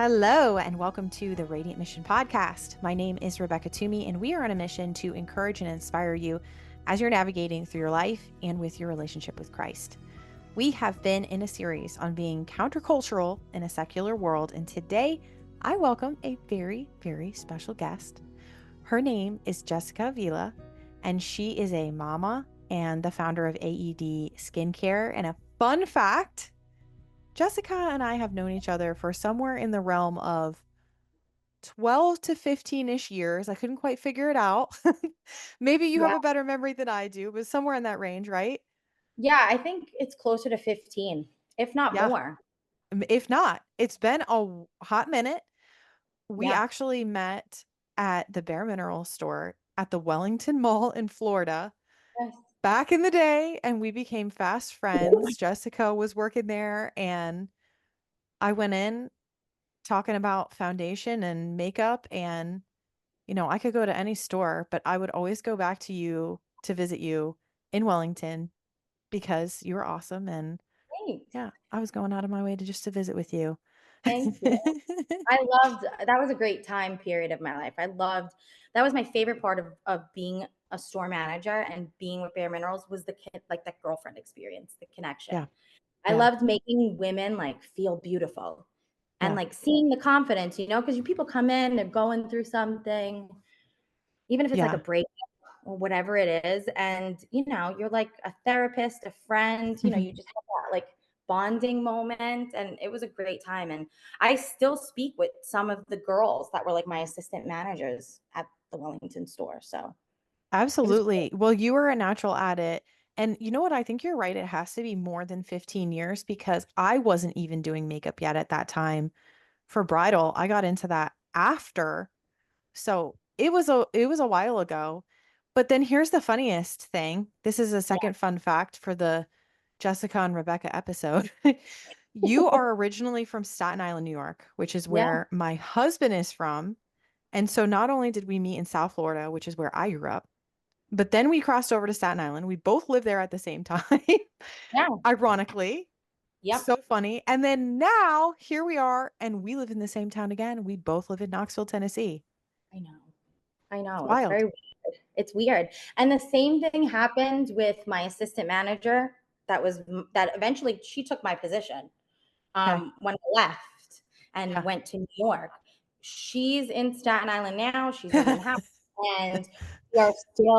Hello, and welcome to the Radiant Mission Podcast. My name is Rebecca Toomey, and we are on a mission to encourage and inspire you as you're navigating through your life and with your relationship with Christ. We have been in a series on being countercultural in a secular world, and today I welcome a very, very special guest. Her name is Jessica Avila, and she is a mama and the founder of AED Skincare. And a fun fact, Jessica and I have known each other for somewhere in the realm of 12 to 15-ish years. I couldn't quite figure it out. Maybe you have Yeah. a better memory than I do, but somewhere in that range, right? Yeah, I think it's closer to 15, if not Yeah. more. If not, it's been a hot minute. We Yeah. actually met at the Bare Mineral store at the Wellington Mall in Florida Yes. back in the day, and we became fast friends. Jessica was working there, and I went in talking about foundation and makeup, and I could go to any store, but I would always go back to you to visit you in Wellington because you were awesome. And Thanks. yeah, I was going out of my way to just to visit with you. Thank you. I loved that was a great time period of my life. That was my favorite part of being a store manager and being with Bare Minerals was like that girlfriend experience, the connection. Yeah, I yeah, loved making women like feel beautiful and yeah, like seeing the confidence, because people come in, they're going through something, even if it's like a yeah. break or whatever it is. And, you're like a therapist, a friend, you just have that like bonding moment. And it was a great time. And I still speak with some of the girls that were like my assistant managers at the Wellington store. So it was Absolutely. great. Well, you were a natural at it. And you know what? I think you're right. It has to be more than 15 years because I wasn't even doing makeup yet at that time for bridal. I got into that after. So it was a while ago. But then here's the funniest thing. This is a Yeah. second fun fact for the Jessica and Rebecca episode. You are originally from Staten Island, New York, which is Yeah. where my husband is from. And so not only did we meet in South Florida, which is where I grew up, but then we crossed over to Staten Island. We both lived there at the same time, Yeah. ironically. Yep. So funny. And then now here we are, and we live in the same town again. We both live in Knoxville, Tennessee. I know. I It's know. It's wild. very weird. It's weird. And the same thing happened with my assistant manager that eventually she took my position Okay. when I left and Yeah. went to New York. She's in Staten Island now. She's in Manhattan. And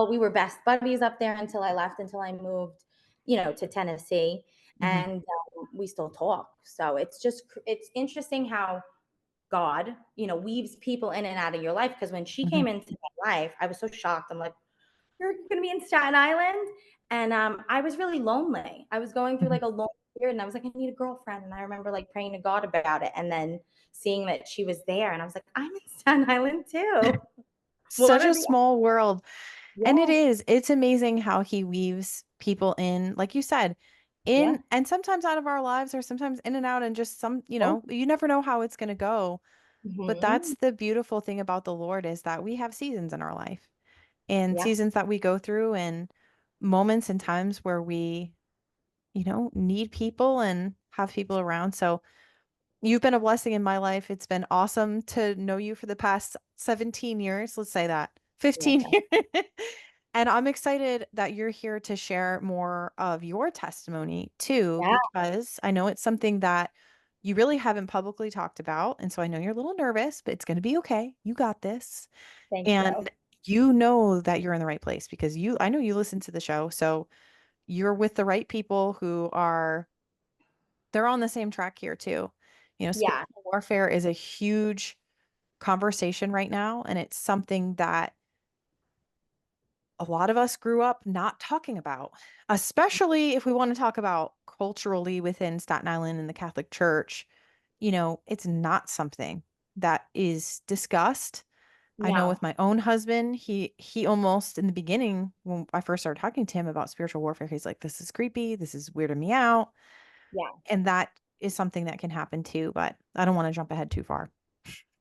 we were best buddies up there until I moved, to Tennessee. Mhm. And we still talk. So it's interesting how God, weaves people in and out of your life. Because when she Mhm. came into my life, I was so shocked. I'm like, you're going to be in Staten Island? And I was really lonely. I was going through Mhm. like a lonely period, and I was like, I need a girlfriend. And I remember like praying to God about it, and then seeing that she was there, and I was like, I'm in Staten Island too. What Such are a the small world. And it Yes, is. It's amazing how he weaves people in, like you said, yeah. in and sometimes out of our lives or sometimes in and out and just Oh, you never know how it's going to go. But hmm that's the beautiful thing about the Lord is that we have seasons in our life and yeah, seasons that we go through and moments and times where we, need people and have people around. So you've been a blessing in my life. It's been awesome to know you for the past 17 years. Let's say that love 15 that. years. And I'm excited that you're here to share more of your testimony too, Yeah, because I know it's something that you really haven't publicly talked about. And so I know you're a little nervous, but it's going to be okay. You got this. thank you. And you know that you're in the right place because I know you listen to the show. So you're with the right people they're on the same track here too. Yeah, Spiritual warfare is a huge conversation right now, and it's something that a lot of us grew up not talking about, especially if we want to talk about culturally within Staten Island and the Catholic Church. It's not something that is discussed. I know no, with my own husband, he almost in the beginning when I first started talking to him about spiritual warfare, he's like, "This is creepy. This is weirding me out." yeah. And that is something that can happen too, but I don't want to jump ahead too far.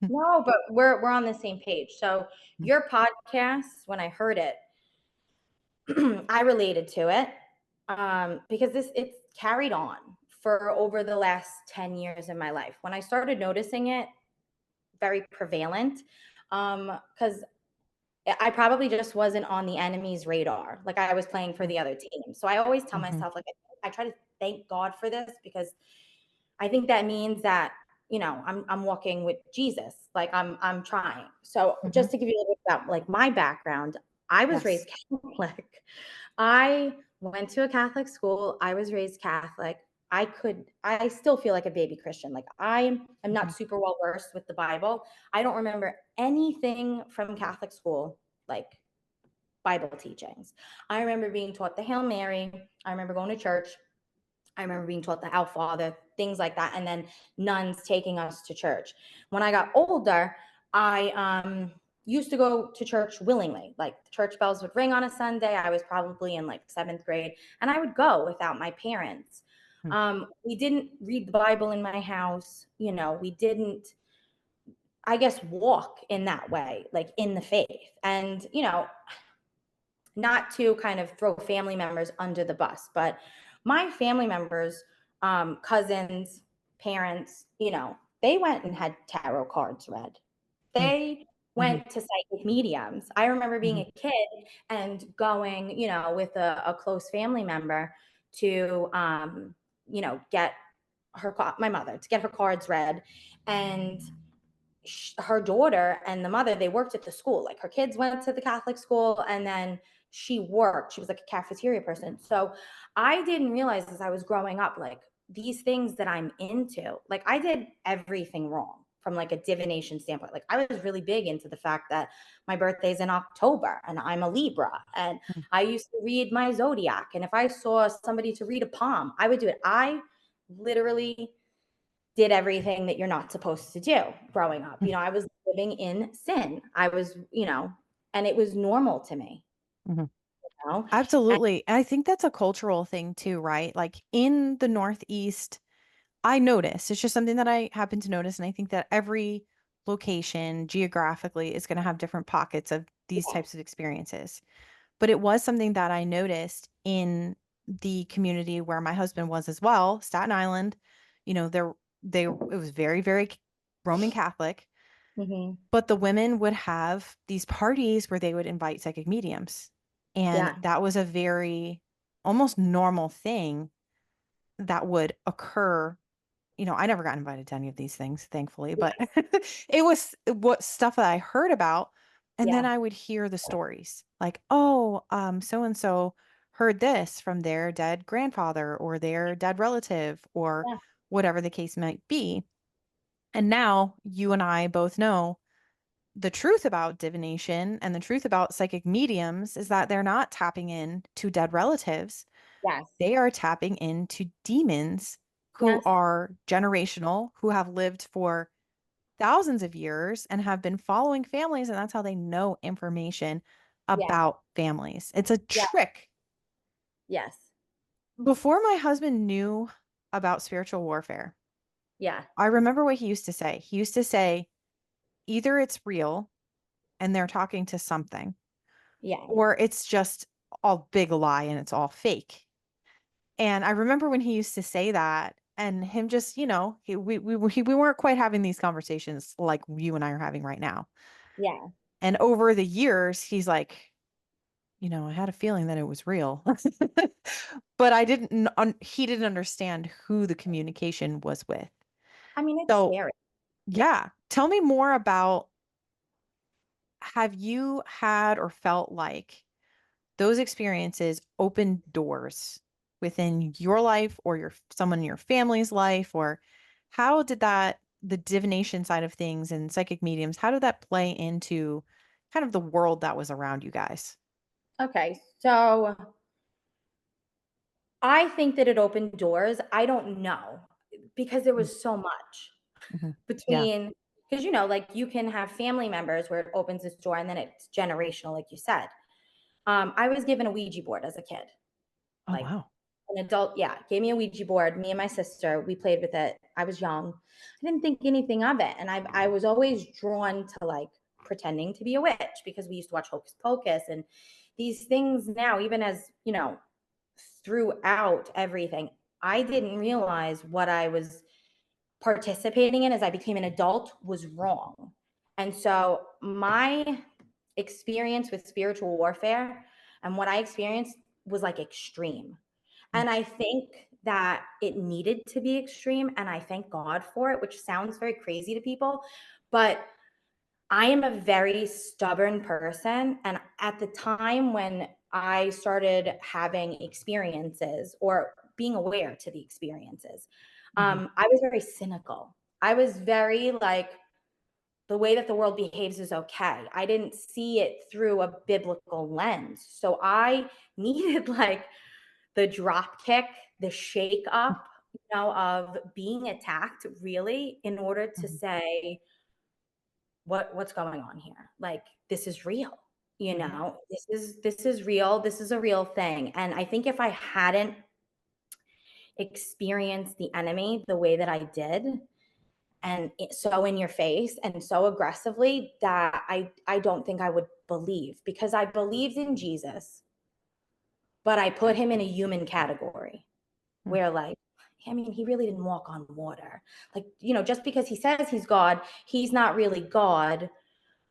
No, but we're on the same page. So your podcast, when I heard it, I related to it because it's carried on for over the last 10 years in my life. When I started noticing it, very prevalent. Because I probably just wasn't on the enemy's radar. Like I was playing for the other team. So I always tell Mm-hmm. myself, like, I try to thank God for this, because I think that means that, I'm walking with Jesus. Like I'm trying. So Mm-hmm. just to give you a little bit about like my background, I was Yes. raised Catholic. I went to a Catholic school. I was raised Catholic. I still feel like a baby Christian. Like I am Mm-hmm. not super well versed with the Bible. I don't remember anything from Catholic school, like Bible teachings. I remember being taught the Hail Mary. I remember going to church. I remember being taught the Our Father, things like that, and then nuns taking us to church. When I got older, I used to go to church willingly. Like the church bells would ring on a Sunday. I was probably in like seventh grade, and I would go without my parents. We didn't read the Bible in my house. We didn't, I guess, walk in that way, like in the faith. And, not to kind of throw family members under the bus, but my family members, cousins, parents, they went and had tarot cards read. They Mm-hmm. went to psychic mediums. I remember being Mm-hmm. a kid and going, with a close family member to, get my mother to get her cards read. And her daughter and the mother, they worked at the school. Like her kids went to the Catholic school, and then she worked. She was like a cafeteria person. So I didn't realize as I was growing up, like these things that I'm into, like I did everything wrong from like a divination standpoint. Like I was really big into the fact that my birthday's in October and I'm a Libra, and I used to read my zodiac. And if I saw somebody to read a palm, I would do it. I literally did everything that you're not supposed to do growing up. I was living in sin. And it was normal to me, Mm-hmm. you know? And Absolutely. And I think that's a cultural thing too, right? Like in the Northeast, I notice it's just something that I happen to notice. And I think that every location geographically is going to have different pockets of these yeah, types of experiences. But it was something that I noticed in the community where my husband was as well, Staten Island. It was very, very Roman Catholic, hmm, but the women would have these parties where they would invite psychic mediums. And yeah, that was a very almost normal thing that would occur. I never got invited to any of these things, thankfully, yeah, but it was what stuff that I heard about. And then yeah, I would hear the stories like, oh, so and so heard this from their dead grandfather or their dead relative or yeah, whatever the case might be. And now you and I both know the truth about divination and the truth about psychic mediums is that they're not tapping in to dead relatives. yes, They are tapping into demons who yes, are generational, who have lived for thousands of years and have been following families. And that's how they know information yeah, about families. It's a yeah, trick. yes, Before my husband knew about spiritual warfare, yeah, I remember what he used to say. He used to say, either it's real and they're talking to something, yeah, or it's just all big lie and it's all fake. And I remember when he used to say that and him just, we weren't quite having these conversations like you and I are having right now. yeah. And over the years, he's like, I had a feeling that it was real. But he didn't understand who the communication was with. I mean, it's So, scary. yeah, tell me more about, have you had or felt like those experiences open doors within your life or someone in your family's life, or how did the divination side of things and psychic mediums, how did that play into kind of the world that was around you guys? Okay. So I think that it opened doors. I don't know, because there Mm. was so much Mhm. Yeah. between, because like you can have family members where it opens this door and then it's generational, like you said. I was given a Ouija board as a kid, Oh, like wow. an adult, yeah, gave me a Ouija board. Me and my sister, we played with it. I was young. I didn't think anything of it. And I was always drawn to like pretending to be a witch, because we used to watch Hocus Pocus and these things. Now, even as, throughout everything, I didn't realize what I was participating in as I became an adult was wrong. And so my experience with spiritual warfare and what I experienced was like extreme. Mm. And I think that it needed to be extreme. And I thank God for it, which sounds very crazy to people. But I am a very stubborn person. And at the time when I started having experiences or being aware to the experiences, Mhm. I was very cynical. I was very like, the way that the world behaves is okay. I didn't see it through a biblical lens. So I needed like the drop kick, the shake up, of being attacked really in order to Mhm. say, what's going on here? Like, this is real. Mhm. This is real. This is a real thing. And I think if I hadn't experienced the enemy the way that I did, and so in your face and so aggressively, that I don't think I would believe, because I believed in Jesus, but I put him in a human category Mm. where, like, I mean, he really didn't walk on water. Like, just because he says he's God, he's not really God.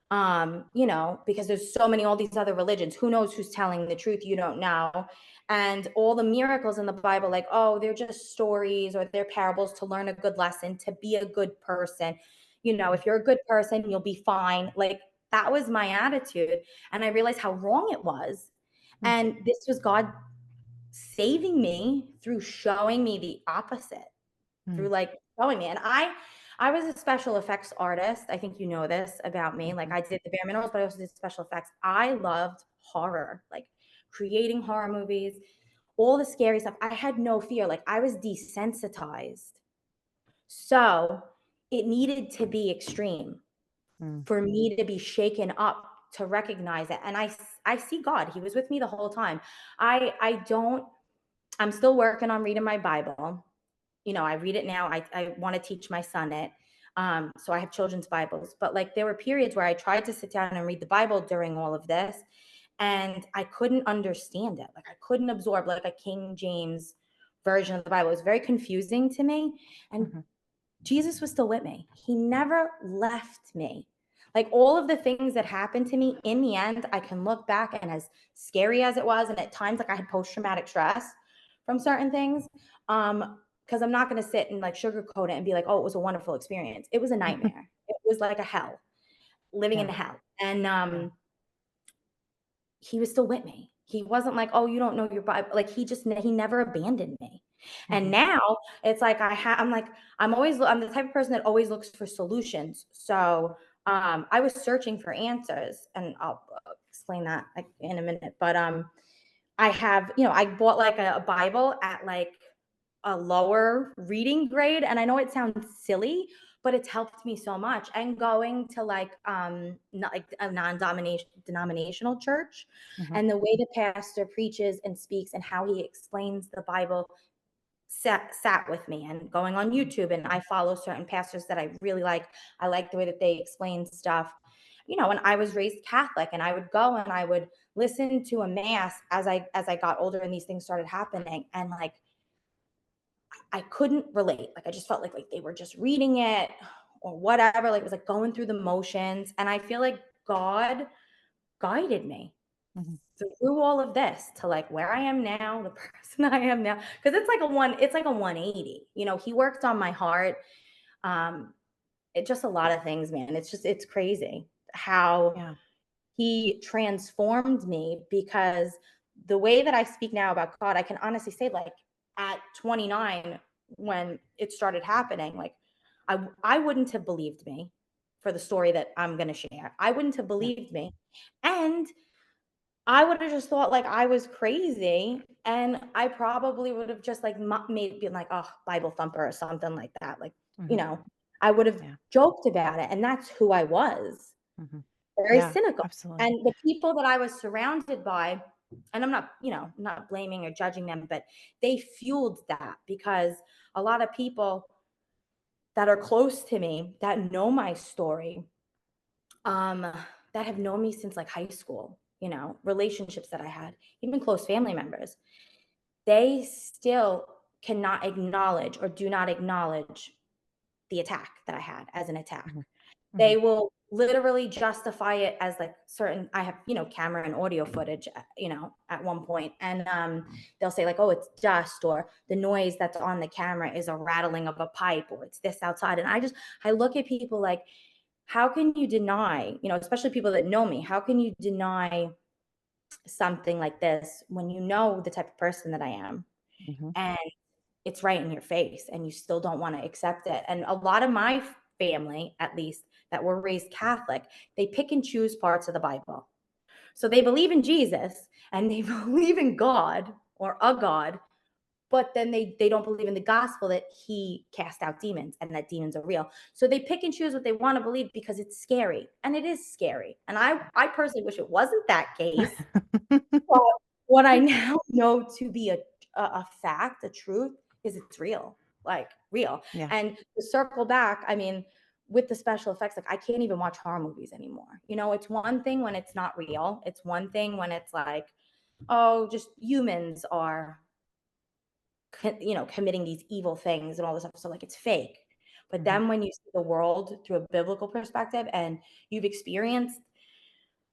Because there's all these other religions. Who knows who's telling the truth? You don't know. And all the miracles in the Bible, like, oh, they're just stories or they're parables to learn a good lesson, to be a good person. Mm. If you're a good person, you'll be fine. Like, that was my attitude. And I realized how wrong it was. Mm. And this was God saving me through showing me the opposite, through Mm. like showing me. And I was a special effects artist. I think you know this about me. Like, Mhm. I did the bare minerals, but I also did special effects. I loved horror, like creating horror movies, all the scary stuff. I had no fear. Like, I was desensitized. So it needed to be extreme Mm. for me to be shaken up to recognize it. And I see God. He was with me the whole time. I don't I'm still working on reading my Bible. I read it now. I want to teach my son it. So I have children's Bibles. But like, there were periods where I tried to sit down and read the Bible during all of this, and I couldn't understand it. Like, I couldn't absorb like a King James version of the Bible. It was very confusing to me. And Mhm. Jesus was still with me. He never left me. Like, all of the things that happened to me, in the end, I can look back, and as scary as it was, and at times like I had post traumatic stress from certain things, because I'm not going to sit and like sugarcoat it and be like, oh, it was a wonderful experience. It was a nightmare. It was like a hell, living in Yeah. a hell. And Yeah. he was still with me. He wasn't like, oh, you don't know your Bible. Like, he never abandoned me. And Mhm. now it's like I'm the type of person that always looks for solutions. So I was searching for answers, and I'll explain that like in a minute. But I bought like a Bible at like a lower reading grade. And I know it sounds silly, but it's helped me so much. And going to like not like a denominational church, Mhm. and the way the pastor preaches and speaks and how he explains the Bible sat with me. And going on YouTube, and I follow certain pastors that I really like. I like the way that they explain stuff. And I was raised Catholic, and I would go and I would listen to a mass as I got older and these things started happening. And like, I couldn't relate. Like, I just felt like they were just reading it or whatever. Like, it was like going through the motions. And I feel like God guided me Mhm. through all of this to like where I am now, the person I am now. Cause it's like a 180. He worked on my heart. Um, just a lot of things, man. It's crazy how Yeah. he transformed me, because the way that I speak now about God, I can honestly say, like, at 29, when it started happening, like, I wouldn't have believed me for the story that I'm going to share. I wouldn't have Yeah. believed me. And I would have just thought like I was crazy. And I probably would have just like made been like, oh, Bible thumper or something like that. Like, you Mhm. know, I would have Yeah. joked about it. And that's who I was, Mhm. very Yeah. cynical. Absolutely. And the people that I was surrounded by, and I'm not, not blaming or judging them, but they fueled that, because a lot of people that are close to me that know my story, um, that have known me since like high school, relationships that I had, even close family members, they still cannot acknowledge or do not acknowledge the attack that I had as an attack. Mhm. They will literally justify it as like certain, I have, camera and audio footage, at one point, and they'll say like, oh, it's dust, or the noise that's on the camera is a rattling of a pipe, or it's this outside. And I look at people like, how can you deny, especially people that know me, how can you deny something like this when you know the type of person that I am, Mhm. and it's right in your face, and you still don't want to accept it? And a lot of my family, at least, that were raised Catholic, they pick and choose parts of the Bible. So they believe in Jesus and they believe in God, or a God, but then they don't believe in the gospel that he cast out demons and that demons are real. So they pick and choose what they want to believe because it's scary, and it is scary. And I personally wish it wasn't that case. But what I now know to be a fact, a truth, is it's real, like real. Yeah. And to circle back, I mean, with the special effects, like I can't even watch horror movies anymore. It's one thing when it's not real. It's one thing when it's like, oh, just humans are, committing these evil things and all this stuff. So like it's fake. But Mhm. then when you see the world through a biblical perspective, and you've experienced,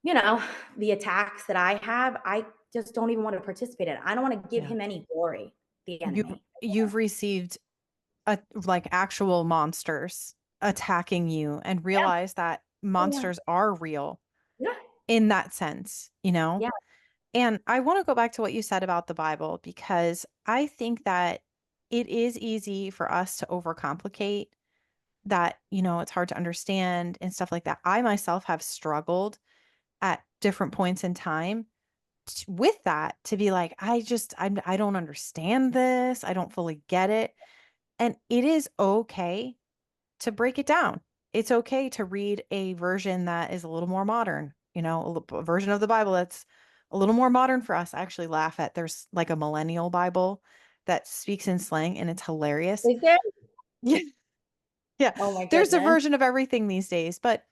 you know, the attacks that I have, I just don't even want to participate in it. I don't want to give Yeah. him any glory, the enemy. You've received like actual monsters attacking you and Yeah. realize that Oh, yeah. monsters are real Yeah. in that sense, you know? Yeah. And I want to go back to what you said about the Bible because I think that it is easy for us to overcomplicate that, it's hard to understand and stuff like that. I myself have struggled at different points in time with that to be like, I don't understand this. I don't fully get it. And it is okay to break it down. It's okay to read a version that is a little more modern, a version of the Bible that's a little more modern for us. I actually laugh at there's like a millennial Bible that speaks in slang and it's hilarious. Is there? Yeah. Yeah. Oh my There's a goodness. version of everything these days, but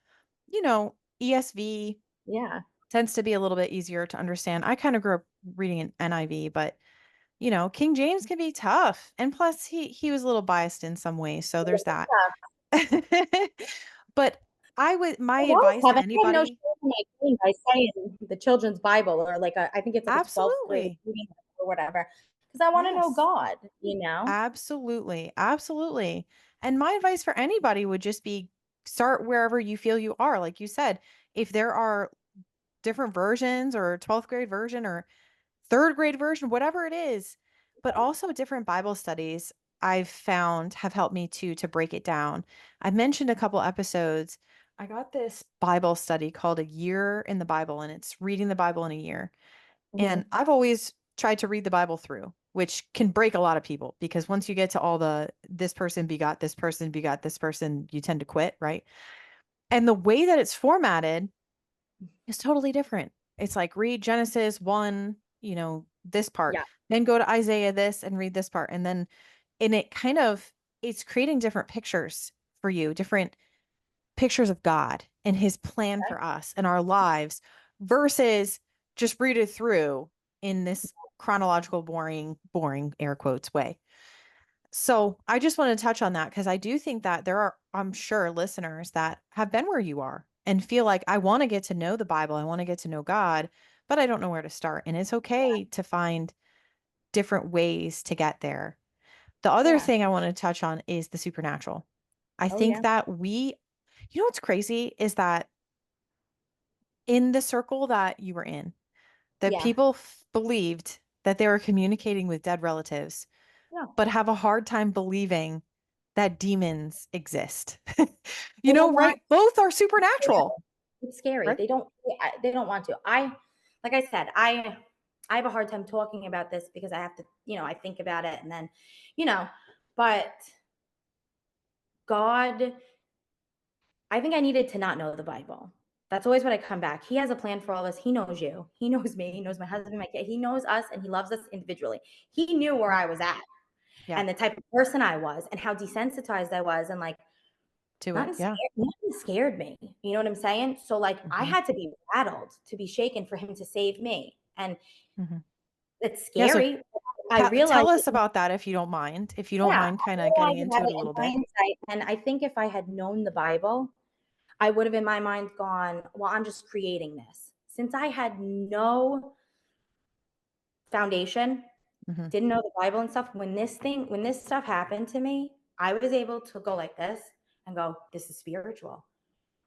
ESV Yeah. tends to be a little bit easier to understand. I kind of grew up reading an NIV, but King James can be tough. And plus he was a little biased in some ways, so there's that. But my It was, advice to Kevin. I have no anybody, shame in my game by saying the children's Bible, or like I think it's like a 12th grade absolutely. reading or whatever, because I want to know Yes. God, you know? Absolutely. Absolutely. And my advice for anybody would just be start wherever you feel you are. Like you said, if there are different versions or 12th grade version or third grade version, whatever it is, but also different Bible studies I've found have helped me to break it down. I mentioned a couple episodes. I got this Bible study called A Year in the Bible, and it's reading the Bible in a year. And Mhm. I've always tried to read the Bible through, which can break a lot of people because once you get to all the this person begot this person begot this person, you tend to quit, right? And the way that it's formatted is totally different. It's like read Genesis 1, this part, Yeah. then go to Isaiah this and read this part. And it kind of it's creating different pictures for you, different pictures of God and his plan for us and our lives versus just read it through in this chronological, boring air quotes way. So I just want to touch on that because I do think that there are, I'm sure, listeners that have been where you are and feel like I want to get to know the Bible, I want to get to know God, but I don't know where to start. And it's okay to find different ways to get there. The other Yeah. thing I want to touch on is the supernatural. I Oh, think yeah. that what's crazy is that in the circle that you were in, that Yeah. people believed that they were communicating with dead relatives, Yeah. but have a hard time believing that demons exist. They don't want Right? Both are to. supernatural, It's scary. right? They don't want to. Like I said, I have a hard time talking about this because I have to, I think about it, and then, you know, but God, I think I needed to not know the Bible. That's always what I come back. He has a plan for all of us. He knows you. He knows me. He knows my husband, my kid. He knows us, and he loves us individually. He knew where Mhm. I was at Yeah, and the type of person I was and how desensitized I was, and like to it. nothing Yeah. scared, nothing scared me. You know what I'm saying? So like I Hmm. had to be rattled, to be shaken for him to save me. And Hmm. it's Yeah. So scary. I realized tell us it. about that if you don't mind. If you don't Yeah, mind I kind of getting realized into about it a it in little bit. hindsight. And I think if I had known the Bible, I would have in my mind gone, well, I'm just creating this. Since I had no foundation, Mhm. didn't know the Bible and stuff, when this stuff happened to me, I was able to go like this and go, this is spiritual.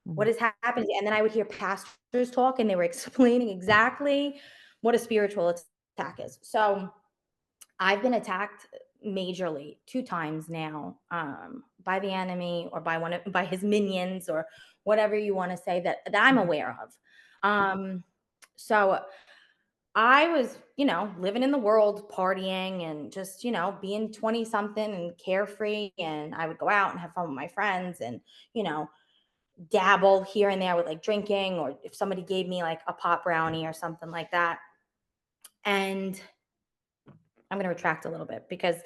What Mhm. is happening? And then I would hear pastors talk and they were explaining exactly what a spiritual attack is. So I've been attacked majorly 2 times now, by the enemy or by his minions or whatever you wanna say that I'm Mhm. aware of. So I was, living in the world, partying and just, being 20 something and carefree, and I would go out and have fun with my friends and, you know, dabble here and there with, like, drinking, or if somebody gave me, like, a pot brownie or something like that. And I'm going to retract a little bit because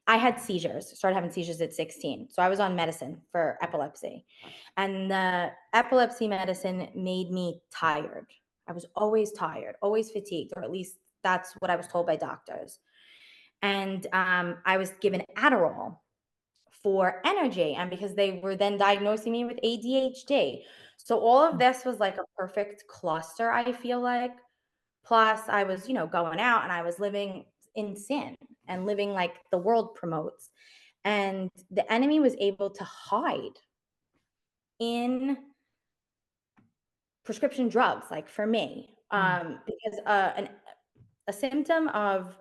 I had seizures, started having seizures at 16. So I was on medicine for epilepsy. And the epilepsy medicine made me tired. I was always tired, always fatigued, or at least that's what I was told by doctors. And I was given Adderall for energy, and because they were then diagnosing me with ADHD. So all of this was like a perfect cluster, I feel like. Plus, I was, going out and I was living in sin and living like the world promotes. And the enemy was able to hide in prescription drugs, like for me, Mm. because a symptom of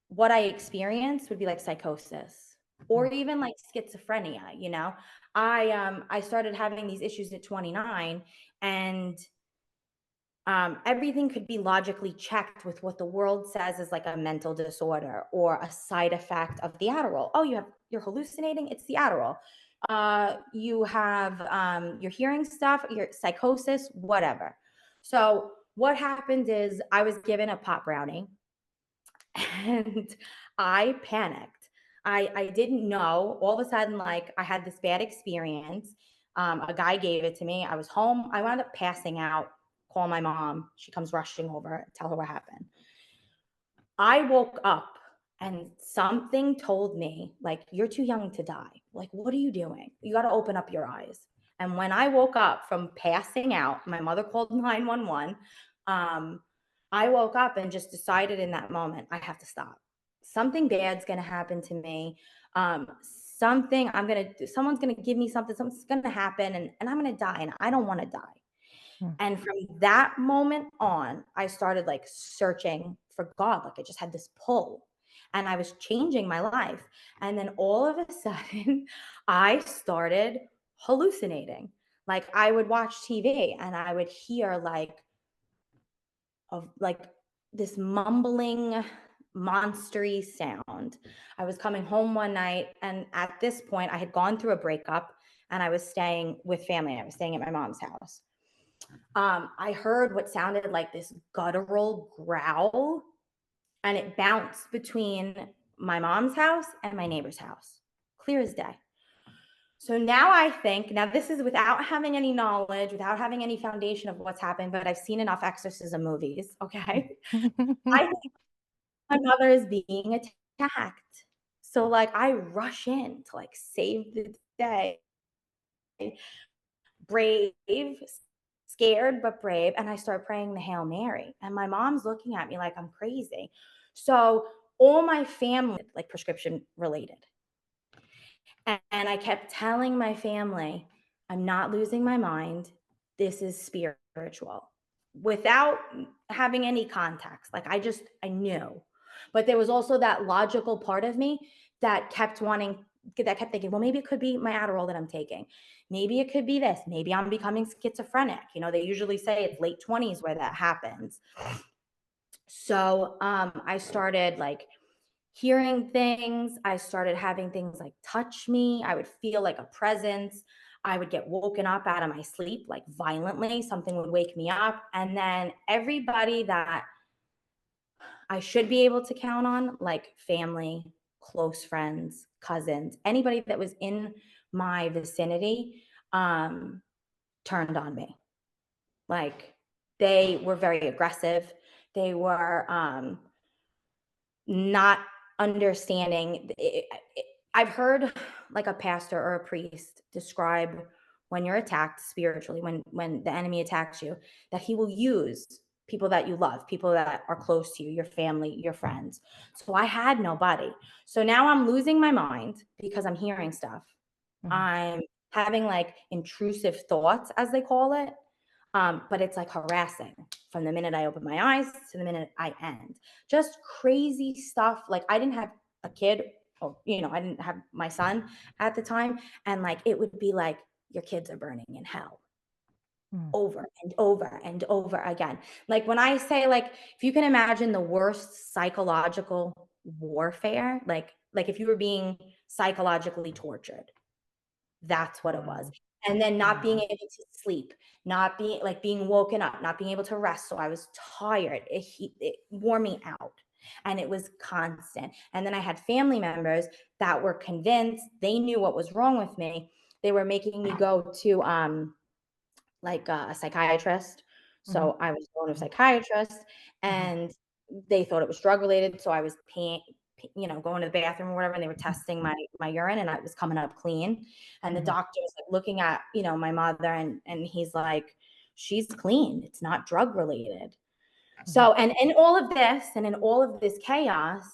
what I experienced would be like psychosis or Mm. even like schizophrenia. I started having these issues at 29, and everything could be logically checked with what the world says is like a mental disorder or a side effect of the Adderall. Oh, you're hallucinating. It's the Adderall. You have you're hearing stuff, your psychosis, whatever. So what happened is I was given a pot brownie and I panicked. I didn't know. All of a sudden, like I had this bad experience. A guy gave it to me. I was home. I wound up passing out. Call my mom. She comes rushing over. Tell her what happened. I woke up and something told me, like, you're too young to die. Like, what are you doing? You got to open up your eyes. And when I woke up from passing out, my mother called 911. Um, I woke up and just decided in that moment, I have to stop. Something bad's going to happen to me. Someone's going to give me something, something's going to happen, and I'm going to die. And I don't want to die. Mm. And from that moment on, I started like searching for God. Like I just had this pull and I was changing my life. And then all of a sudden, I started hallucinating. Like I would watch TV and I would hear like this mumbling monstery sound. I was coming home one night, and at this point I had gone through a breakup and I was staying with family. I was staying at my mom's house. I heard what sounded like this guttural growl, and it bounced between my mom's house and my neighbor's house, clear as day. So now I think, now this is without having any knowledge, without having any foundation of what's happened, but I've seen enough exorcism movies. Okay. I think my mother is being attacked. So like I rush in to like save the day, brave, scared but brave, and I start praying the Hail Mary. And my mom's looking at me like I'm crazy. So all my family, like prescription related. And I kept telling my family, I'm not losing my mind. This is spiritual without having any context. Like I knew. But there was also that logical part of me that that kept thinking, well, maybe it could be my Adderall that I'm taking. Maybe it could be this. Maybe I'm becoming schizophrenic. They usually say it's late 20s where that happens. So I started like hearing things. I started having things like touch me. I would feel like a presence. I would get woken up out of my sleep like violently. Something would wake me up. And then everybody that I should be able to count on, like family, close friends, cousins, anybody that was in my vicinity, turned on me. Like they were very aggressive. They were not understanding. I've heard like a pastor or a priest describe when you're attacked spiritually, when the enemy attacks you, that he will use people that you love, people that are close to you, your family, your friends. So I had nobody. So now I'm losing my mind because I'm hearing stuff. Mhm. I'm having like intrusive thoughts, as they call it. But it's like harassing from the minute I open my eyes to the minute I end. Just crazy stuff. Like I didn't have a kid, or I didn't have my son at the time, and like it would be like your kids are burning in hell Mm. over and over and over again. Like when I say, like, if you can imagine the worst psychological warfare, like if you were being psychologically tortured, that's what it was. Wow. And then not being Wow. able to sleep, not being woken up, not being able to rest. So I was tired. It wore me out. And it was constant. And then I had family members that were convinced they knew what was wrong with me. They were making me go to like a psychiatrist. Mhm. So I was going to a Mhm. psychiatrist, Mhm. and they thought it was drug related. So I was going to the bathroom or whatever, and they were Mhm. testing my urine, and I was coming up clean. And the Mhm. doctor was like looking at my mother, and he's like, she's clean. It's not drug related. Mhm. So, and in all of this, and in all of this chaos,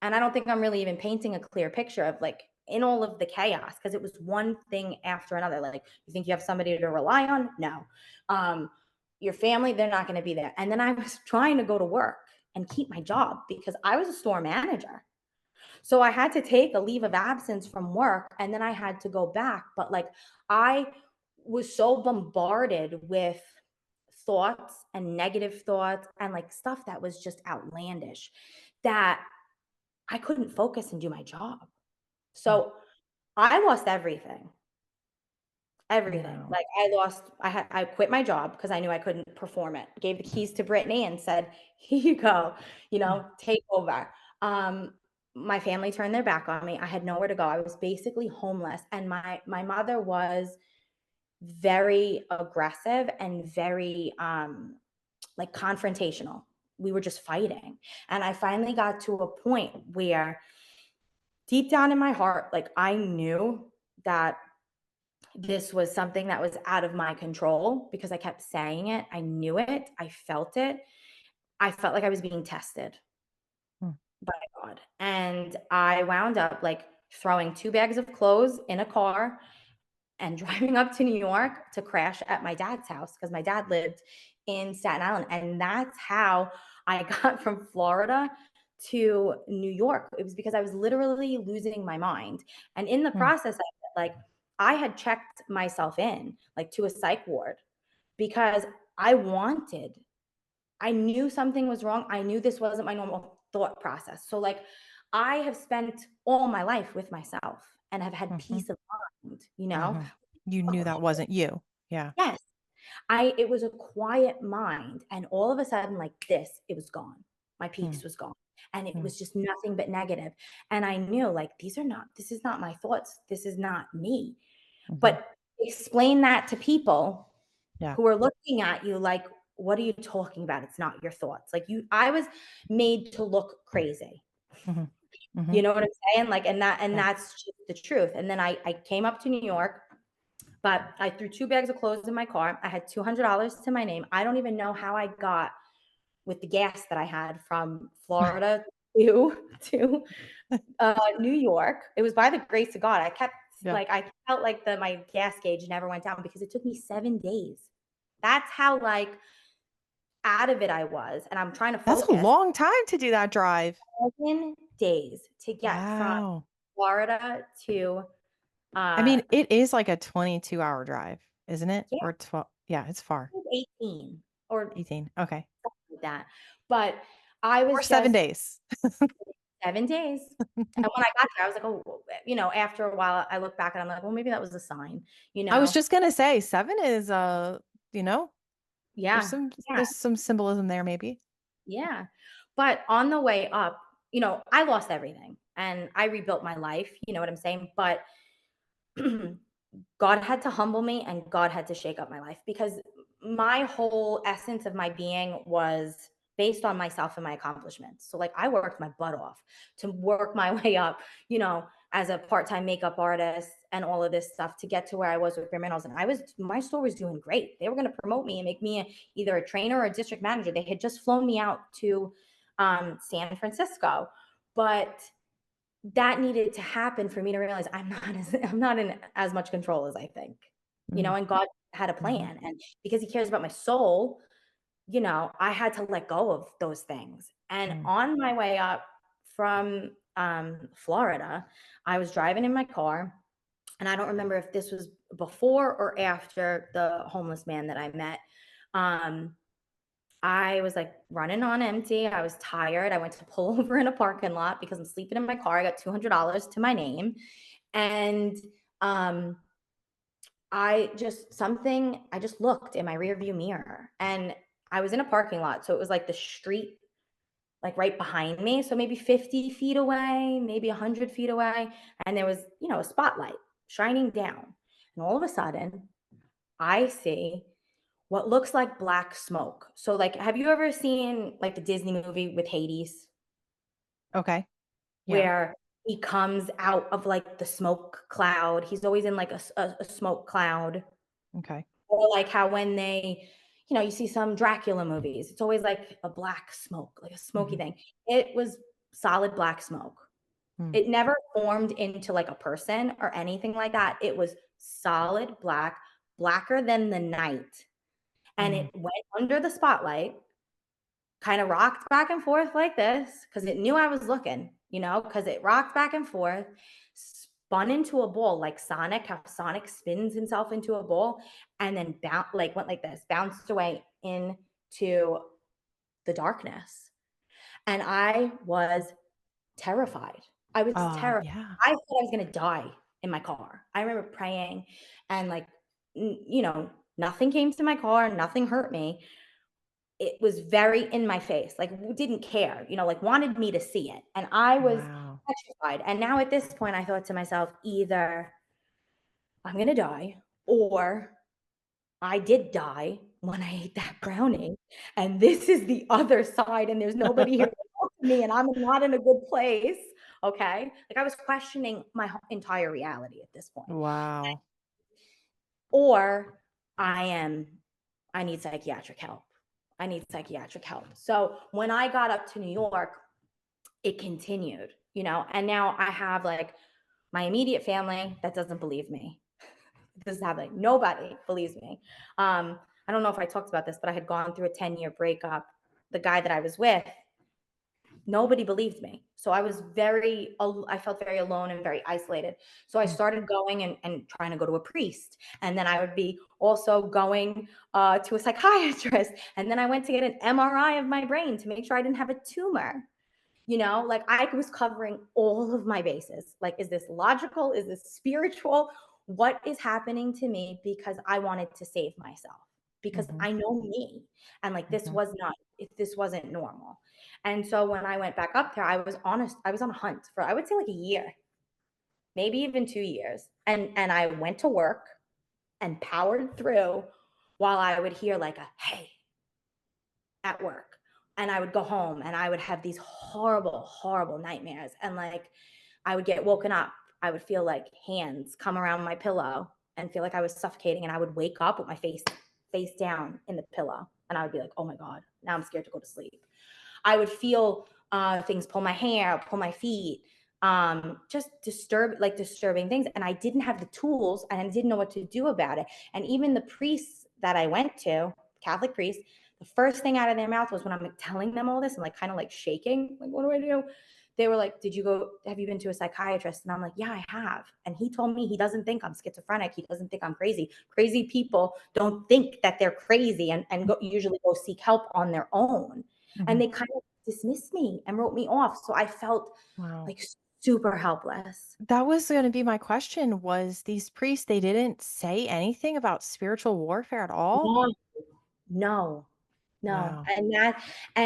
and I don't think I'm really even painting a clear picture of like in all of the chaos, because it was one thing after another. Like, you think you have somebody to rely on? No. Um, your family, they're not going to be there. And then I was trying to go to work and keep my job because I was a store manager. So I had to take a leave of absence from work, and then I had to go back. But like, I was so bombarded with thoughts and negative thoughts and like stuff that was just outlandish that I couldn't focus and do my job. Mm. So I lost everything. Everything. Wow. Like I quit my job because I knew I couldn't perform it. Gave the keys to Brittany and said, "Here you go, Yeah. take over." Um, my family turned their back on me. I had nowhere to go. I was basically homeless, and my mother was very aggressive and very like confrontational. We were just fighting. And I finally got to a point where deep down in my heart, like I knew that this was something that was out of my control because I kept saying it. I knew it. I felt it. I felt like I was being tested Mm. by God. And I wound up like throwing 2 bags of clothes in a car and driving up to New York to crash at my dad's house because my dad lived in Staten Island. And that's how I got from Florida to New York. It was because I was literally losing my mind. And in the Mm. process of it, like I had checked myself in like to a psych ward because I knew something was wrong. I knew this wasn't my normal thought process. So like I have spent all my life with myself and have had Mhm. peace of mind. Mhm. You A knew that quiet, wasn't you. Yeah. yes. It was a quiet mind, and all of a sudden, like this, it was gone. My Mm. peace was gone, and it Mm. was just nothing but negative. And I knew, like, this is not my thoughts. This is not me. Mhm. But explain that to people Yeah. who are looking at you like, what are you talking about? It's not your thoughts. Like I was made to look crazy. Mhm. You Mhm. know what I'm saying? Like, and Yeah. that's just the truth. And then I came up to New York. But I threw 2 bags of clothes in my car. I had $200 to my name. I don't even know how I got with the gas that I had from Florida to New York. It was by the grace of God. Yeah. I felt like my gas gauge never went down because it took me 7 days. That's how like out of it I was, and I'm trying to That's a focus. long time to do that drive. 7 days to get from Wow. Florida to I uh mean, it is like a 22-hour drive, isn't it? yeah, Or 12. Yeah, it's far. 18 or 18. Okay. like that. But I Or was 7 just days. 7 days. And when I got there, I was like, "Oh," after a while, I look back and I'm like, "Well, maybe that was a sign," you I was know? just gonna say 7 is, you know, Yeah, yeah, there's some symbolism there maybe. yeah. But on the way up, I lost everything and I rebuilt my life, you know what I'm saying? But God had to humble me and God had to shake up my life because my whole essence of my being was based on myself and my accomplishments. So like I worked my butt off to work my way up, as a part-time makeup artist and all of this stuff to get to where I was with Bare Minerals. And my store was doing great. They were going to promote me and make me either a trainer or a district manager. They had just flown me out to San Francisco, but that needed to happen for me to realize I'm not in as much control as I think, Mm. and God had a Mhm. plan. And because he cares about my soul, I had to let go of those things. And Mm. on my way up from Florida, I was driving in my car, and I don't remember if this was before or after the homeless man that I met. Um, I was like running on empty. I was tired. I went to pull over in a parking lot because I'm sleeping in my car. I got $200 to my name. And um, I just looked in my rearview mirror, and I was in a parking lot. So it was like the street, like right behind me. So maybe 50 feet away, maybe 100 feet away. And there was, a spotlight shining down. And all of a sudden, I see what looks like black smoke. So, like, have you ever seen like the Disney movie with Hades, Okay. Yeah. where he comes out of like the smoke cloud? He's always in like a smoke cloud. Okay. Or like how when you see some Dracula movies, it's always like a black smoke, like a smoky Mhm. thing. It was solid black smoke. Mm. It never formed into like a person or anything like that. It was solid black, blacker than the night. And Mm. it went under the spotlight, kind of rocked back and forth like this because it knew I was looking, because it rocked back and forth, spun into a ball like Sonic, how Sonic spins himself into a ball, and then went like this, bounced away into the darkness. And I was terrified. I was terrified. Yeah. I thought I was going to die in my car. I remember praying, and like, nothing came to my car, nothing hurt me. It was very in my face, like, didn't care, like, wanted me to see it, and I was Wow. petrified. And now at this point, I thought to myself, either I'm gonna die, or I did die when I ate that brownie, and this is the other side, and there's nobody here to talk to me, and I'm not in a good place, okay? Like, I was questioning my entire reality at this point. Wow. Or I need psychiatric help. I need psychiatric help. So when I got up to New York, it continued, and now I have like my immediate family that doesn't believe me. This is happening. Nobody believes me. I don't know if I talked about this, but I had gone through a 10-year breakup. The guy that I was with, nobody believed me. So I felt very alone and very isolated. So I Mm. started going and trying to go to a priest. And then I would be also going to a psychiatrist. And then I went to get an MRI of my brain to make sure I didn't have a tumor. Like I was covering all of my bases. Like, is this logical? Is this spiritual? What is happening to me? Because I wanted to save myself, because Mhm. I know me. And like, Mhm. this wasn't normal. And so when I went back up there, I was honest, I was on a hunt for, I would say, like a year, maybe even 2 years. And I went to work and powered through while I would hear like a hey at work. And I would go home and I would have these horrible, horrible nightmares. And like I would get woken up. I would feel like hands come around my pillow and feel like I was suffocating. And I would wake up with my face down in the pillow. And I would be like, oh my God, now I'm scared to go to sleep. I would feel things pull my hair, pull my feet, just disturbing things. And I didn't have the tools and I didn't know what to do about it. And even the priests that I went to, Catholic priests, the first thing out of their mouth was when I'm telling them all this and like kind of like shaking, like, what do I do? They were like, have you been to a psychiatrist? And I'm like, yeah, I have. And he told me he doesn't think I'm schizophrenic. He doesn't think I'm crazy. Crazy people don't think that they're crazy and usually go seek help on their own. And Mhm. they kind of dismissed me and wrote me off. So I felt Wow. like super helpless. That was gonna be my question, was these priests, they didn't say anything about spiritual warfare at all? No, no, no. Wow.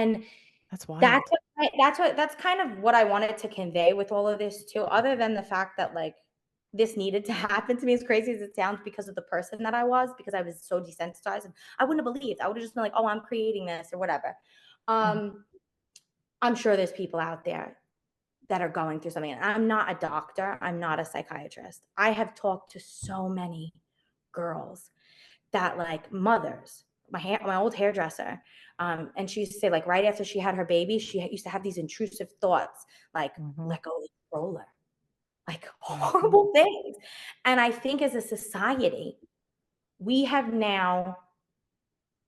And That's that's wild. that's kind of what I wanted to convey with all of this too, other than the fact that like this needed to happen to me, as crazy as it sounds, because of the person that I was, because I was so desensitized, and I wouldn't have believed. I would have just been like, oh, I'm creating this or whatever. Mhm. I'm sure there's people out there that are going through something. And I'm not a doctor, I'm not a psychiatrist. I have talked to so many girls that, like, mothers, my old hairdresser, and she used to say, like, right after she had her baby, she used to have these intrusive thoughts, like, Mhm. let go of the controller, like Mhm. horrible things. And I think as a society, we have now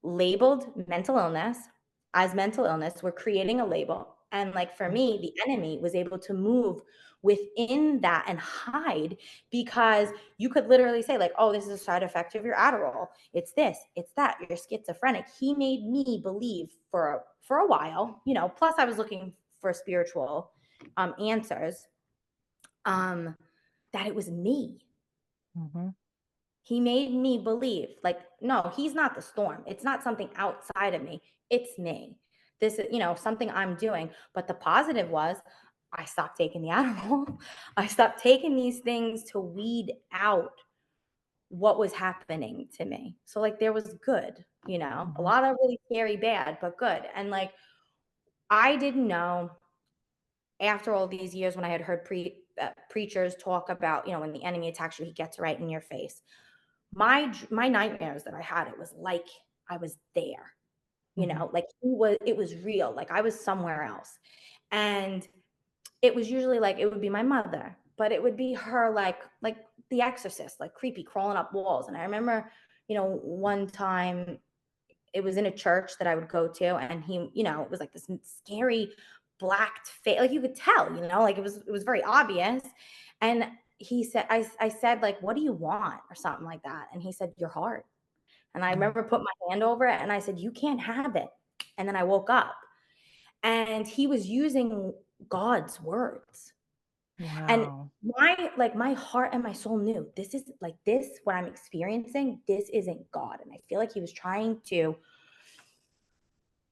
labeled mental illness as mental illness. We're creating a label. And like for Mm. me, the enemy was able to move within that and hide, because you could literally say, like, oh, this is a side effect of your Adderall. It's this, it's that, you're schizophrenic. He made me believe for a while, plus I was looking for spiritual answers, um, that it was me. Mhm. He made me believe, like, no, he's not the storm. It's not something outside of me. It's me. This is, something I'm doing. But the positive was I stopped taking the Adderall. I stopped taking these things to weed out what was happening to me. So, like, there was good, a Mhm. lot of really scary bad, but good. And like, I didn't know after all these years when I had heard preachers talk about, when the enemy attacks you, he gets right in your face. My nightmares that I had, it was like I was there, Mhm. like it was real, like I was somewhere else. And it was usually like it would be my mother, but it would be her, like The Exorcist, like creepy crawling up walls. And I remember, one time it was in a church that I would go to, and he, it was like this scary black face, like you could tell, like it was very obvious. And he said, I said, like, what do you want, or something like that, and he said, your heart. And I Mm. remember putting my hand over it and I said, you can't have it. And then I woke up, and he was using God's words. And Wow. my heart and my soul knew, this is like, this, what I'm experiencing, this isn't God. And I feel like he was trying to,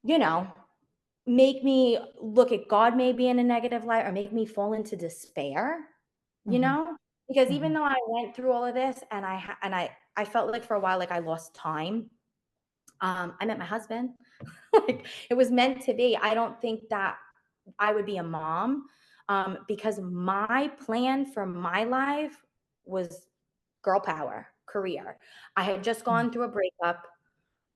you know, make me look at God maybe in a negative light, or make me fall into despair, you Mhm. know? Because even Mhm. though I went through all of this, and I felt like for a while like I lost time, I met my husband. Like, it was meant to be. I don't think that I would be a mom, because my plan for my life was girl power, career. I had just Mm. gone through a breakup.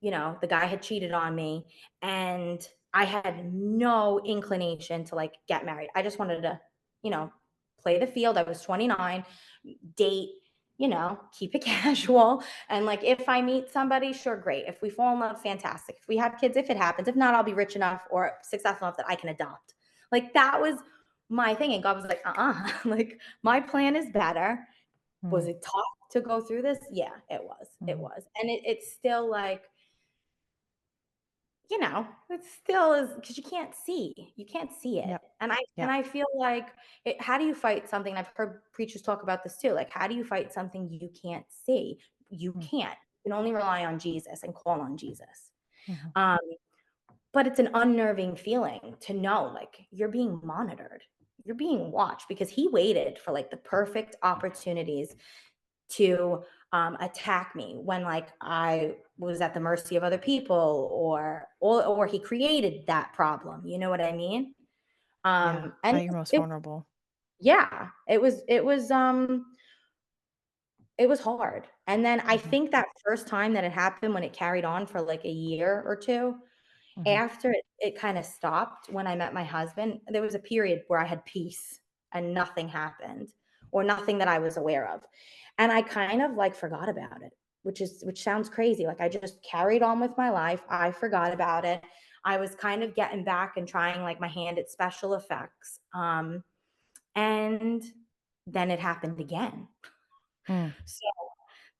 The guy had cheated on me, and I had no inclination to like get married. I just wanted to, you know, play the field. I was 29, date, keep it casual. And like, if I meet somebody, sure, great. If we fall in love, fantastic. If we have kids, if it happens. If not, I'll be rich enough or successful enough that I can adopt. Like, that was my thing. And God was like, like, my plan is better. Was Mm. it tough to go through this? Yeah, it was. It Mhm. was. And it's still like, it still is, because you can't see it. Yep. And Yep. I feel like, how do you fight something? I've heard preachers talk about this too. Like, how do you fight something you can't see? You Mm. can't. You can only rely on Jesus and call on Jesus. Mhm. Um, but it's an unnerving feeling to know, like, you're being monitored, you're being watched, because he waited for like the perfect opportunities to attack me when, like, I was at the mercy of other people, or he created that problem. You know what I mean? Yeah. And At your most it, vulnerable. yeah, it was hard. And then I Mhm. think that first time that it happened, when it carried on for like a year or two, Mhm. after it kind of stopped, when I met my husband, there was a period where I had peace and nothing happened, or nothing that I was aware of. And I kind of like forgot about it, which sounds crazy. Like, I just carried on with my life. I forgot about it. I was kind of getting back and trying like my hand at special effects. And then it happened again. Mm. So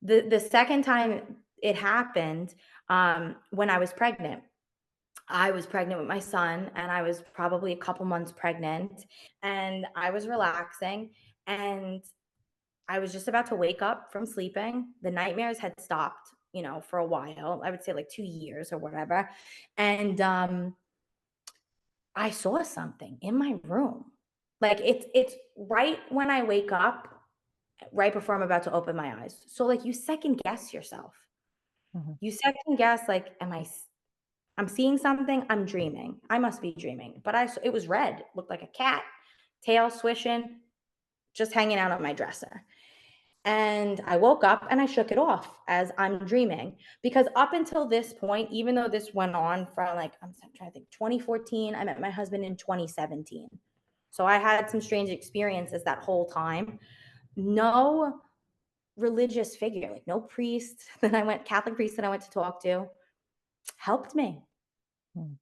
the second time it happened, when I was pregnant with my son, and I was probably a couple months pregnant, and I was relaxing, and I was just about to wake up from sleeping. The nightmares had stopped, for a while. I would say like 2 years or whatever. And I saw something in my room. Like, it's right when I wake up, right before I'm about to open my eyes. So like, you second guess yourself. Mhm. You second guess, like, I'm seeing something, I'm dreaming. I must be dreaming. But it was red, looked like a cat, tail swishing, just hanging out on my dresser. And I woke up and I shook it off as I'm dreaming. Because up until this point, even though this went on from like, I'm trying to think, 2014, I met my husband in 2017. So I had some strange experiences that whole time. No religious figure, like no priest Catholic priest that I went to talk to helped me. Mm.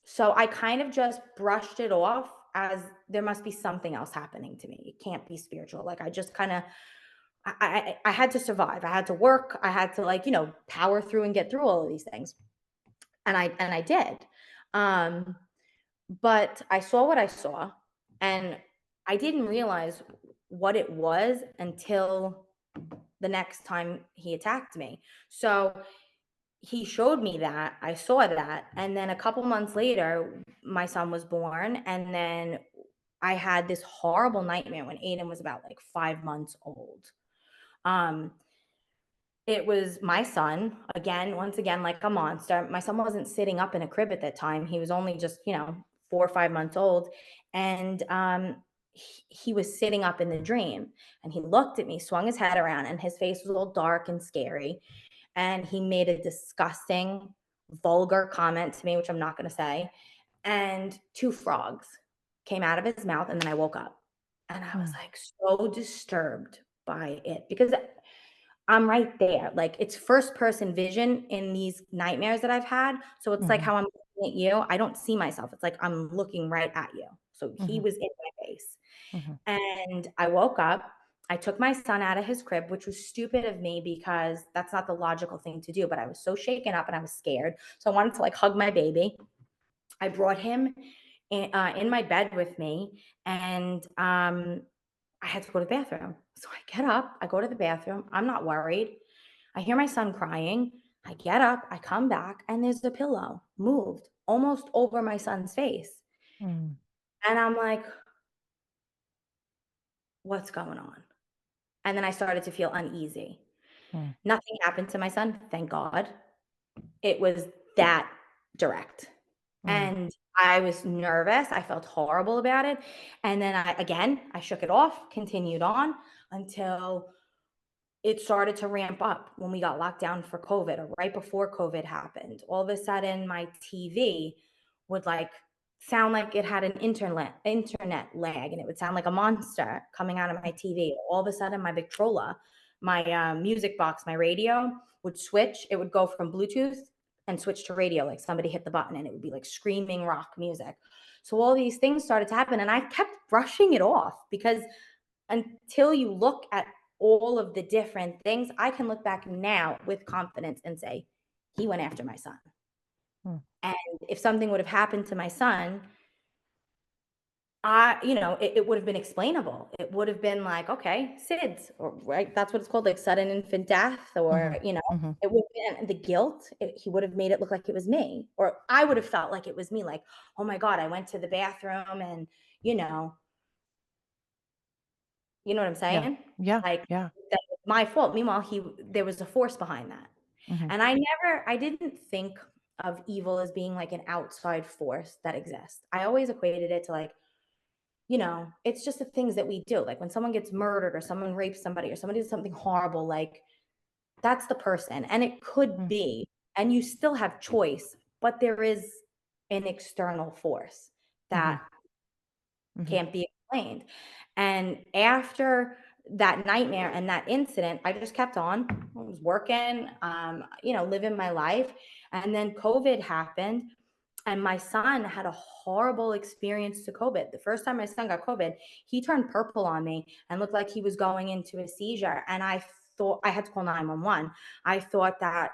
So I kind of just brushed it off as there must be something else happening to me. It can't be spiritual. Like I just kind of I had to survive. I had to work. I had to power through and get through all of these things. And I did. Um, but I saw what I saw, and I didn't realize what it was until the next time he attacked me. So he showed me that. I saw that. And then a couple months later, my son was born. And then I had this horrible nightmare when Aiden was about like 5 months old. Um, it was my son, again, once again, like a monster. My son wasn't sitting up in a crib at that time. He was only just, 4 or 5 months old. And he was sitting up in the dream, and he looked at me, swung his head around, and his face was all dark and scary. And he made a disgusting, vulgar comment to me, which I'm not going to say. And two frogs came out of his mouth. And then I woke up, and I was like so disturbed by it because I'm right there. Like it's first person vision in these nightmares that I've had. So it's like Mhm. how I'm looking at you. I don't see myself. It's like I'm looking right at you. So he Mhm. was in my face. Mhm. And I woke up. I took my son out of his crib, which was stupid of me because that's not the logical thing to do. But I was so shaken up and I was scared. So I wanted to like hug my baby. I brought him in my bed with me, and I had to go to the bathroom. So I get up, I go to the bathroom. I'm not worried. I hear my son crying. I get up, I come back, and there's the pillow moved almost over my son's face. Mm. And I'm like, what's going on? And then I started to feel uneasy. Mm. Nothing happened to my son, thank God. It was that direct. Mm. And I was nervous. I felt horrible about it. And then I shook it off, continued on until it started to ramp up when we got locked down for COVID or right before COVID happened. All of a sudden, my TV would like sound like it had an internet lag, and it would sound like a monster coming out of my TV. All of a sudden, my Victrola, my music box, my radio would switch. It would go from Bluetooth and switch to radio, like somebody hit the button, and it would be like screaming rock music. So all these things started to happen, and I kept brushing it off because until you look at all of the different things, I can look back now with confidence and say, he went after my son. Mm. And if something would have happened to my son, it would have been explainable. It would have been like, okay, SIDS, or right, that's what it's called, like sudden infant death, or Mhm. Mhm. it would have been the guilt. He would have made it look like it was me, or I would have felt like it was me, like, oh my God, I went to the bathroom and you know, You know what I'm Yeah. saying? Yeah. Like, Yeah. that was my fault. Meanwhile, there was a force behind that. Mhm. And I didn't think of evil as being like an outside force that exists. I always equated it to like, it's just the things that we do. Like when someone gets murdered or someone rapes somebody or somebody does something horrible, like that's the person. And it could Mm. be, and you still have choice, but there is an external force Mhm. that Mhm. can't be explained. And after that nightmare and that incident, I just kept on. I was working, living my life. And then COVID happened. And my son had a horrible experience to COVID. The first time my son got COVID, he turned purple on me and looked like he was going into a seizure. And I thought I had to call 911. I thought that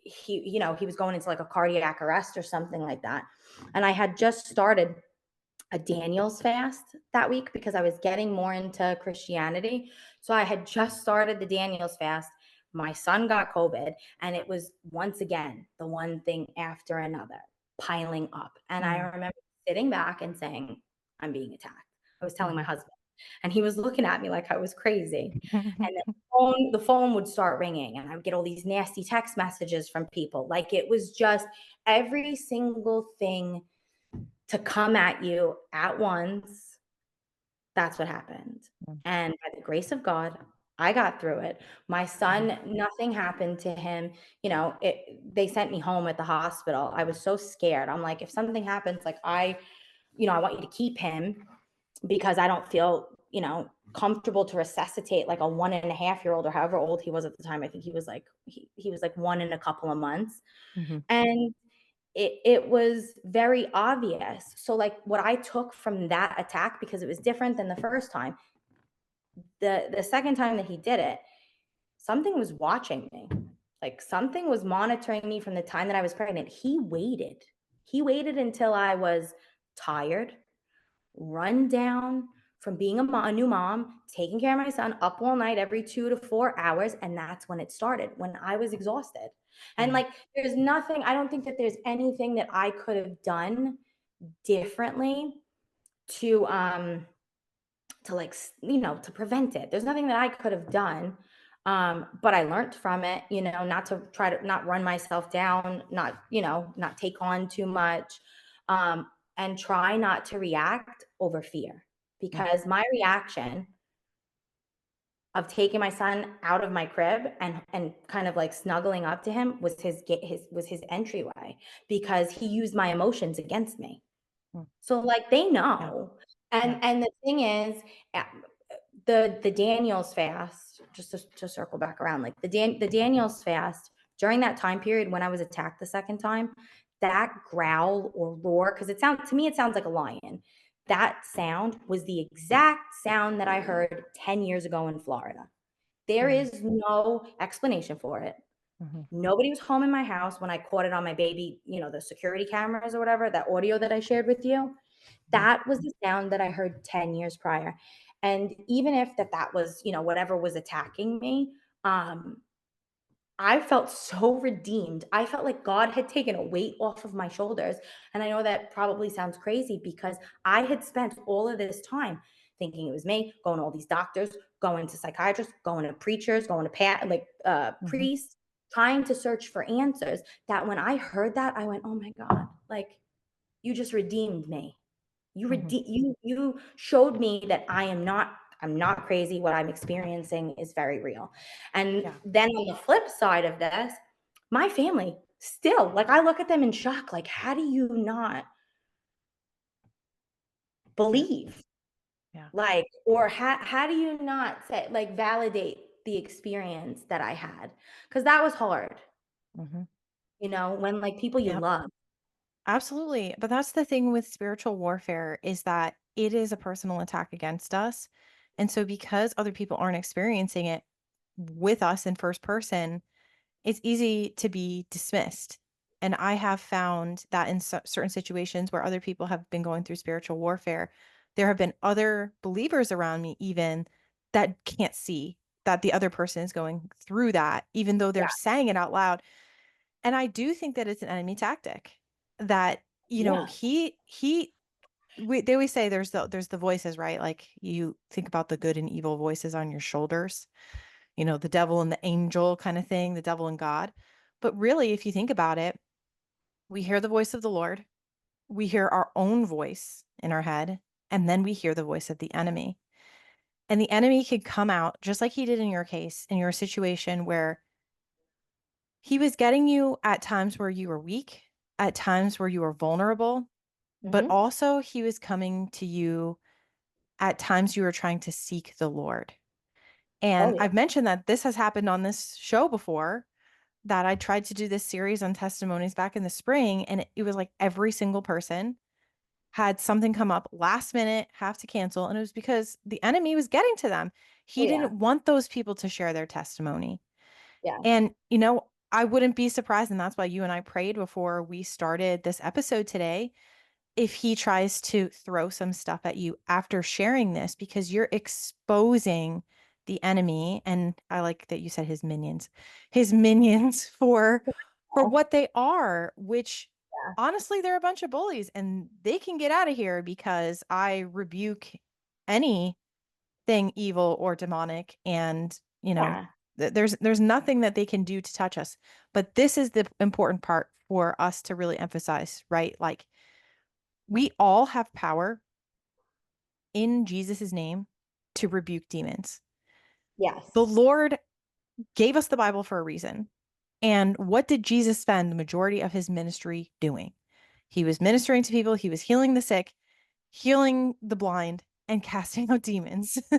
he was going into like a cardiac arrest or something like that. And I had just started a Daniel's fast that week because I was getting more into Christianity. So I had just started the Daniel's fast. My son got COVID, and it was once again the one thing after another piling up. And I Mm. remember sitting back and saying, I'm being attacked. I was telling my Mhm. husband, and he was looking at me like I was crazy. And the phone would start ringing, and I would get all these nasty text messages from people. Like it was just every single thing to come at you at once That's what happened. Mm. And by the grace of God, I got through it. My Mhm. son, nothing happened to him. They sent me home at the hospital. I was so scared. I'm like, if something happens, like I want you to keep him because I don't feel, comfortable to resuscitate like a 1.5 year old or however old he was at the time. I think he was like one in a couple of months. Mhm. And it was very obvious. So like what I took from that attack, because it was different than the first time, the second time that he did it, something was watching me. Like something was monitoring me from the time that I was pregnant. He waited until I was tired, run down from being a new mom, taking care of my son, up all night every 2 to 4 hours. And that's when it started, when I was exhausted. And Yeah. like, I don't think that there's anything that I could have done differently to, like, to prevent it. There's nothing that I could have done. But I learned from it, not to try to not run myself down, not take on too much, and try not to react over fear. Mm. Because my reaction of taking my son out of my crib and kind of like snuggling up to him was his entryway, because he used my emotions against me. Mm. So like they Yeah. know. Yeah. And the thing is, uh, the Daniel's fast, just to circle back around, like the Daniel's fast, during that time period when I was attacked the second time, that growl or roar, because it sounds like a lion. That sound was the exact sound that I heard 10 years ago in Florida. There Mm. is no explanation for it. Mhm. Nobody was home in my house when I caught it on my baby, the security cameras or whatever, that audio that I shared with you. Mhm. That was the sound that I heard 10 years prior. And even if that was, whatever was attacking me, I felt so redeemed. I felt like God had taken a weight off of my shoulders. And I know that probably sounds crazy, because I had spent all of this time thinking it was me, going to all these doctors, going to psychiatrists, going to preachers, going to Mhm. priests, trying to search for answers. That when I heard that, I went, "Oh my God, like you just redeemed me." Mhm. You showed me that I'm not crazy. What I'm experiencing is very real. And Yeah. then on the flip side of this, my family still, like, I look at them in shock, like, how do you not Yeah. believe? Yeah. Like, or how do you not say, like, validate the experience that I had? Because that was hard, Mhm. when like people you Yep. love. Absolutely. But that's the thing with spiritual warfare is that it is a personal attack against us. And so because other people aren't experiencing it with us in first person, it's easy to be dismissed. And I have found that in certain situations where other people have been going through spiritual warfare, there have been other believers around me even that can't see that the other person is going through that, even though they're Yeah. saying it out loud. And I do think that it's an enemy tactic that, Yeah. they always say there's the voices, right? Like you think about the good and evil voices on your shoulders, the devil and the angel kind of thing, the devil and God. But really, if you think about it, we hear the voice of the Lord, we hear our own voice in our head, and then we hear the voice of the enemy. And the enemy could come out just like he did in your case, in your situation where he was getting you at times where you were weak, at times where you were vulnerable, but Hmm. also he was coming to you at times you were trying to seek the Lord. Oh And yeah. I've mentioned that this has happened on this show before, that I tried to do this series on testimonies back in the spring. And it was like every single person had something come up last minute, have to cancel. And it was because the enemy was getting to them. Oh He yeah. didn't want those people to share their testimony. Yeah. And, I wouldn't be surprised. And that's why you and I prayed before we started this episode today. If he tries to throw some stuff at you after sharing this, because you're exposing the enemy. And I like that you said his minions for Oh, what they are, which yeah. honestly, they're a bunch of bullies and they can get out of here because I rebuke anything evil or demonic. And, Yeah. there's nothing that they can do to touch us. But this is the important part for us to really emphasize, right? Like we all have power in Jesus' name to rebuke demons. Yes. The Lord gave us the Bible for a reason. And what did Jesus spend the majority of his ministry doing? He was ministering to people, he was healing the sick, healing the blind, and casting out demons. Yeah.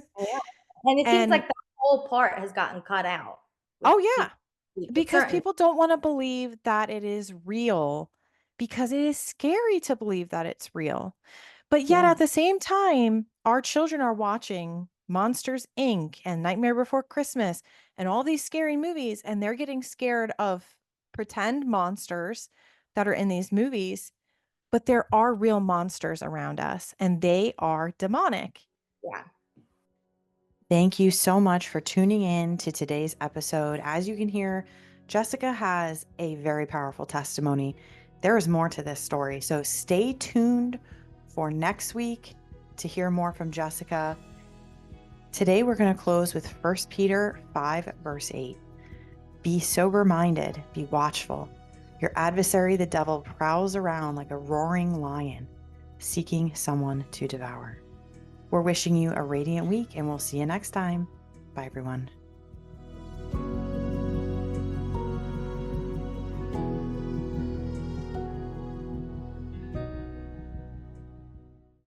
And it seems And like the whole part has gotten cut out with oh, people, yeah, with because certain. people don't want to believe that it is real because it is scary to believe that it's real. But yet Yeah. at the same time, our children are watching Monsters Inc. and Nightmare Before Christmas and all these scary movies, and they're getting scared of pretend monsters that are in these movies. But there are real monsters around us, and they are demonic. Yeah. Thank you so much for tuning in to today's episode. As you can hear, Jessica has a very powerful testimony. There is more to this story, so stay tuned for next week to hear more from Jessica. Today, we're going to close with 1 Peter 5, verse 8. Be sober-minded, be watchful. Your adversary, the devil, prowls around like a roaring lion, seeking someone to devour. We're wishing you a radiant week, and we'll see you next time. Bye, everyone.